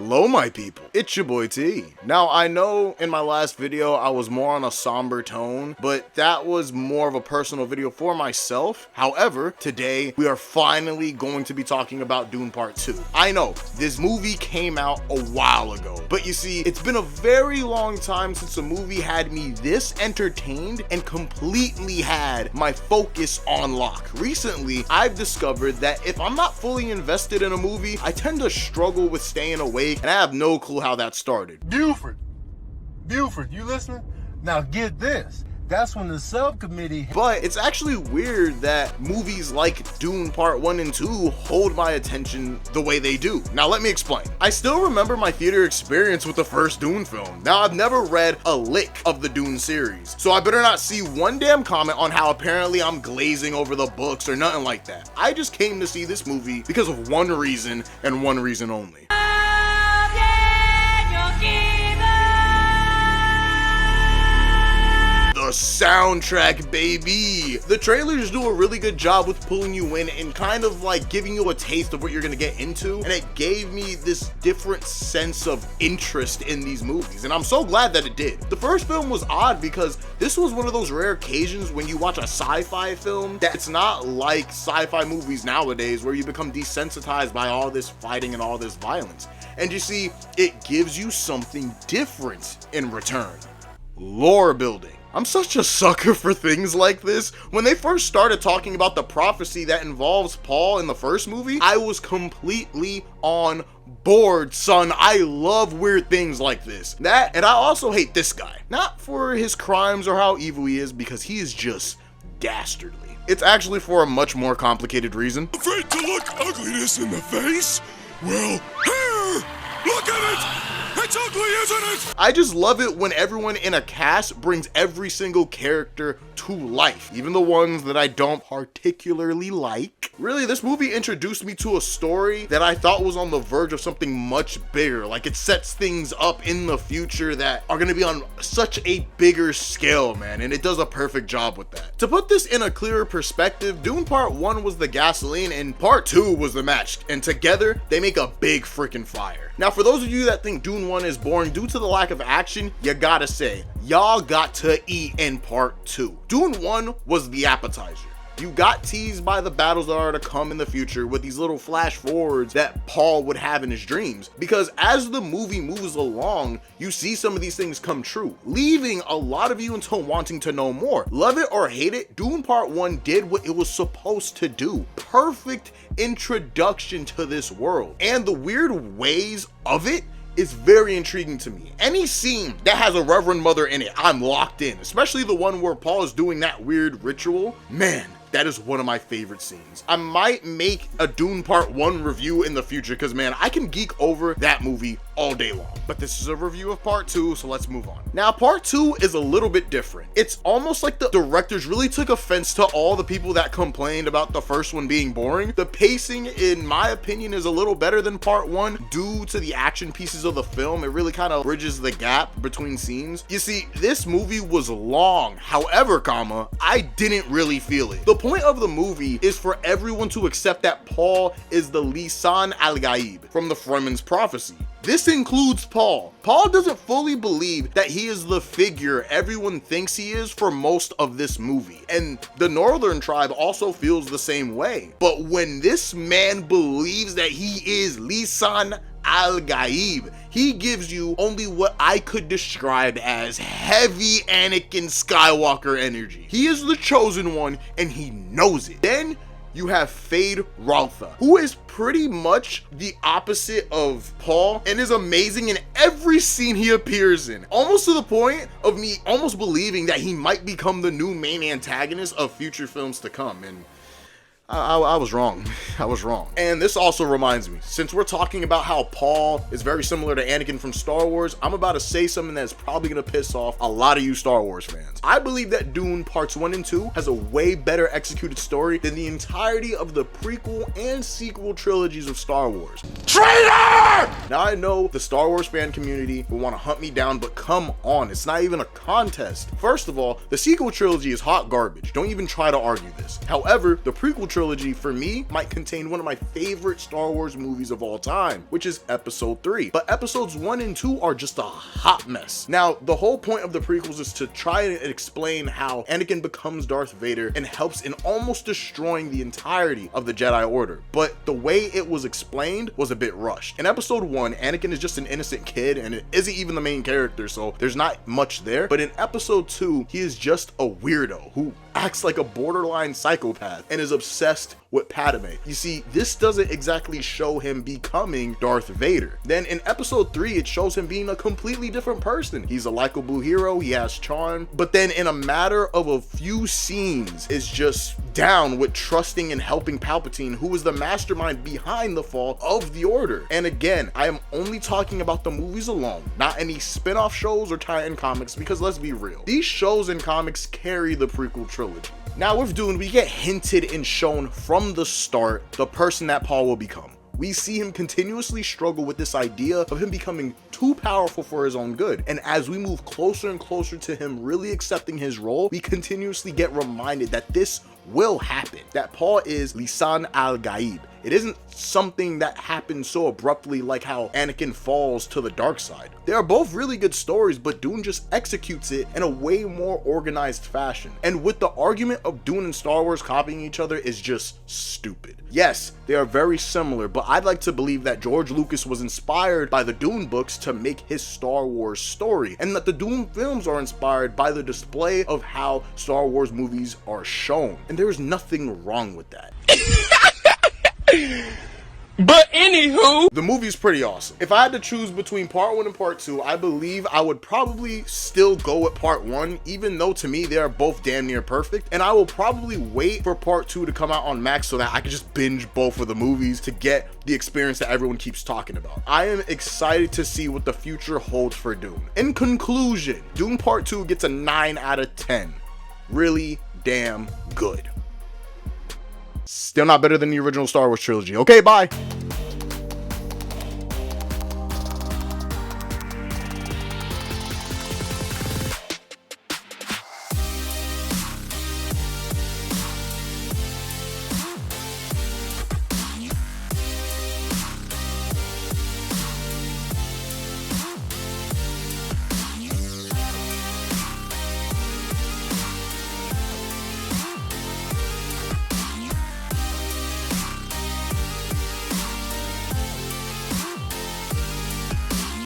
Hello my people, it's your boy T. Now I know in my last video I was more on a somber tone, but that was more of a personal video for myself. However, today we are finally going to be talking about Dune Part 2. I know, this movie came out a while ago, but you see, it's been a very long time since a movie had me this entertained and completely had my focus on lock. Recently, I've discovered that if I'm not fully invested in a movie, I tend to struggle with staying awake, and I have no clue how that started. Buford, you listening? Now get this. That's when the subcommittee... But it's actually weird that movies like Dune Part 1 and 2 hold my attention the way they do. Now let me explain. I still remember my theater experience with the first Dune film. Now I've never read a lick of the Dune series, so I better not see one damn comment on how apparently I'm glazing over the books or nothing like that. I just came to see this movie because of one reason and one reason only. The soundtrack, baby. The trailers do a really good job with pulling you in and kind of like giving you a taste of what you're gonna get into, and it gave me this different sense of interest in these movies, and I'm so glad that it did. The first film was odd because this was one of those rare occasions when you watch a sci-fi film that it's not like sci-fi movies nowadays where you become desensitized by all this fighting and all this violence. And you see, it gives you something different in return. Lore building. I'm such a sucker for things like this. When they first started talking about the prophecy that involves Paul in the first movie, I was completely on board, son. I love weird things like this. That, and I also hate this guy. Not for his crimes or how evil he is, because he is just dastardly. It's actually for a much more complicated reason. Afraid to look ugliness in the face? Well, here! Look at it! It's ugly, isn't it? I just love it when everyone in a cast brings every single character to life, even the ones that I don't particularly like. Really, this movie introduced me to a story that I thought was on the verge of something much bigger. Like, it sets things up in the future that are gonna be on such a bigger scale, man, and it does a perfect job with that. To put this in a clearer perspective, Dune Part 1 was the gasoline and Part 2 was the match, and together they make a big freaking fire. Now, for those of you that think Dune 1 is boring due to the lack of action, you gotta say, y'all got to eat in Part 2. Dune 1 was the appetizer. You got teased by the battles that are to come in the future with these little flash forwards that Paul would have in his dreams. Because as the movie moves along, you see some of these things come true, leaving a lot of you until wanting to know more. Love it or hate it, Dune Part 1 did what it was supposed to do. Perfect introduction to this world. And the weird ways of it is very intriguing to me. Any scene that has a Reverend Mother in it, I'm locked in, especially the one where Paul is doing that weird ritual. Man, that is one of my favorite scenes. I might make a Dune Part 1 review in the future because, man, I can geek over that movie all day long. But this is a review of Part 2, so let's move on. Now, Part 2 is a little bit different. It's almost like the directors really took offense to all the people that complained about the first one being boring. The pacing, in my opinion, is a little better than Part 1 due to the action pieces of the film. It really kind of bridges the gap between scenes. You see, this movie was long. However, I didn't really feel it. The point of the movie is for everyone to accept that Paul is the Lisan al-Gaib from the Fremen's prophecy. This includes Paul. Paul doesn't fully believe that he is the figure everyone thinks he is for most of this movie. And the Northern tribe also feels the same way. But when this man believes that he is Lisan al-Gaib, he gives you only what I could describe as heavy Anakin Skywalker energy. He is the chosen one and he knows it. Then you have Fade Raltha, who is pretty much the opposite of Paul and is amazing in every scene he appears in, almost to the point of me almost believing that he might become the new main antagonist of future films to come. And I was wrong. I was wrong. And this also reminds me, since we're talking about how Paul is very similar to Anakin from Star Wars, I'm about to say something that's probably gonna piss off a lot of you Star Wars fans. I believe that Dune Parts 1 and 2 has a way better executed story than the entirety of the prequel and sequel trilogies of Star Wars. Traitor! Now I know the Star Wars fan community will want to hunt me down, but come on, it's not even a contest. First of all, the sequel trilogy is hot garbage. Don't even try to argue this. However, the prequel trilogy trilogy, for me, might contain one of my favorite Star Wars movies of all time, which is Episode 3. But Episodes 1 and 2 are just a hot mess. Now, the whole point of the prequels is to try and explain how Anakin becomes Darth Vader and helps in almost destroying the entirety of the Jedi Order. But the way it was explained was a bit rushed. In Episode 1, Anakin is just an innocent kid and it isn't even the main character, so there's not much there. But in Episode 2, he is just a weirdo who acts like a borderline psychopath and is obsessed with Padme. You see, this doesn't exactly show him becoming Darth Vader. Then in Episode 3, it shows him being a completely different person. He's a likable hero, he has charm, but then in a matter of a few scenes is just down with trusting and helping Palpatine, who was the mastermind behind the fall of the Order. And again, I am only talking about the movies alone, not any spin-off shows or tie-in comics, because let's be real, these shows and comics carry the prequel trilogy. Now with Dune, we get hinted and shown from the start the person that Paul will become. We see him continuously struggle with this idea of him becoming too powerful for his own good. And as we move closer and closer to him really accepting his role, we continuously get reminded that this will happen, that Paul is Lisan al-Gaib. It isn't something that happens so abruptly like how Anakin falls to the dark side. They are both really good stories, but Dune just executes it in a way more organized fashion. And with the argument of Dune and Star Wars copying each other is just stupid. Yes, they are very similar, but I'd like to believe that George Lucas was inspired by the Dune books to make his Star Wars story, and that the Dune films are inspired by the display of how Star Wars movies are shown. And there's nothing wrong with that. But anywho, the movie's pretty awesome. If I had to choose between part 1 and part 2, I believe I would probably still go with part 1, even though to me they are both damn near perfect. And I will probably wait for part 2 to come out on Max so that I can just binge both of the movies to get the experience that everyone keeps talking about. I am excited to see what the future holds for Dune. In conclusion, Dune Part 2 gets a 9 out of 10. Really damn good. Still not better than the original Star Wars trilogy. Okay, bye.